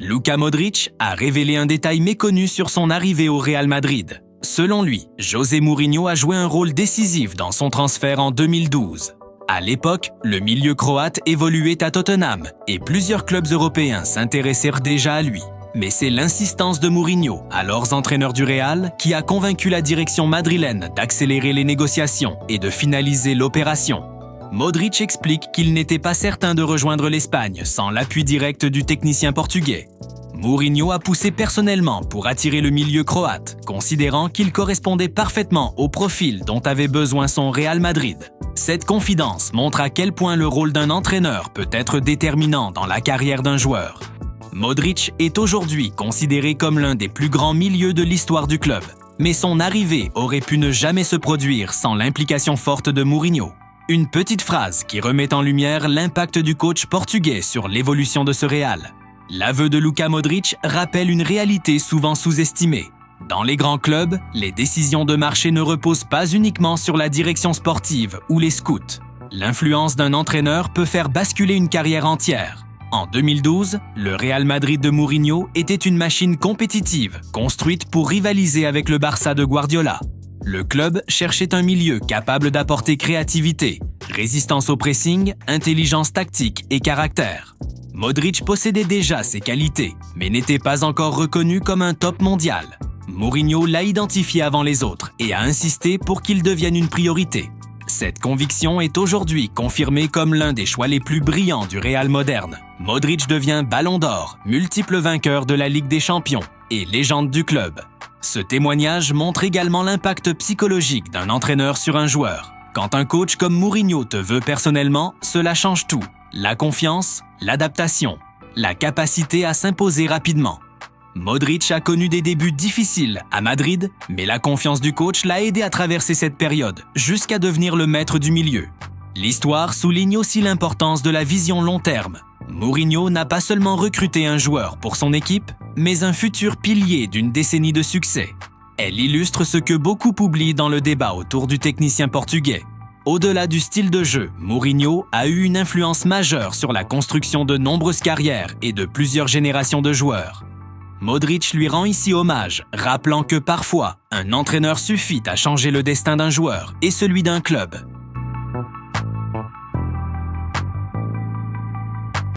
Luka Modric a révélé un détail méconnu sur son arrivée au Real Madrid. Selon lui, José Mourinho a joué un rôle décisif dans son transfert en 2012. À l'époque, le milieu croate évoluait à Tottenham et plusieurs clubs européens s'intéressèrent déjà à lui. Mais c'est l'insistance de Mourinho, alors entraîneur du Real, qui a convaincu la direction madrilène d'accélérer les négociations et de finaliser l'opération. Modric explique qu'il n'était pas certain de rejoindre l'Espagne sans l'appui direct du technicien portugais. Mourinho a poussé personnellement pour attirer le milieu croate, considérant qu'il correspondait parfaitement au profil dont avait besoin son Real Madrid. Cette confidence montre à quel point le rôle d'un entraîneur peut être déterminant dans la carrière d'un joueur. Modric est aujourd'hui considéré comme l'un des plus grands milieux de l'histoire du club, mais son arrivée aurait pu ne jamais se produire sans l'implication forte de Mourinho. Une petite phrase qui remet en lumière l'impact du coach portugais sur l'évolution de ce Real. L'aveu de Luka Modric rappelle une réalité souvent sous-estimée. Dans les grands clubs, les décisions de marché ne reposent pas uniquement sur la direction sportive ou les scouts. L'influence d'un entraîneur peut faire basculer une carrière entière. En 2012, le Real Madrid de Mourinho était une machine compétitive, construite pour rivaliser avec le Barça de Guardiola. Le club cherchait un milieu capable d'apporter créativité, résistance au pressing, intelligence tactique et caractère. Modric possédait déjà ces qualités, mais n'était pas encore reconnu comme un top mondial. Mourinho l'a identifié avant les autres et a insisté pour qu'il devienne une priorité. Cette conviction est aujourd'hui confirmée comme l'un des choix les plus brillants du Real moderne. Modric devient Ballon d'Or, multiple vainqueur de la Ligue des Champions et légende du club. Ce témoignage montre également l'impact psychologique d'un entraîneur sur un joueur. Quand un coach comme Mourinho te veut personnellement, cela change tout. La confiance, l'adaptation, la capacité à s'imposer rapidement. Modric a connu des débuts difficiles à Madrid, mais la confiance du coach l'a aidé à traverser cette période, jusqu'à devenir le maître du milieu. L'histoire souligne aussi l'importance de la vision long terme. Mourinho n'a pas seulement recruté un joueur pour son équipe, mais un futur pilier d'une décennie de succès. Elle illustre ce que beaucoup oublient dans le débat autour du technicien portugais. Au-delà du style de jeu, Mourinho a eu une influence majeure sur la construction de nombreuses carrières et de plusieurs générations de joueurs. Modric lui rend ici hommage, rappelant que parfois, un entraîneur suffit à changer le destin d'un joueur et celui d'un club.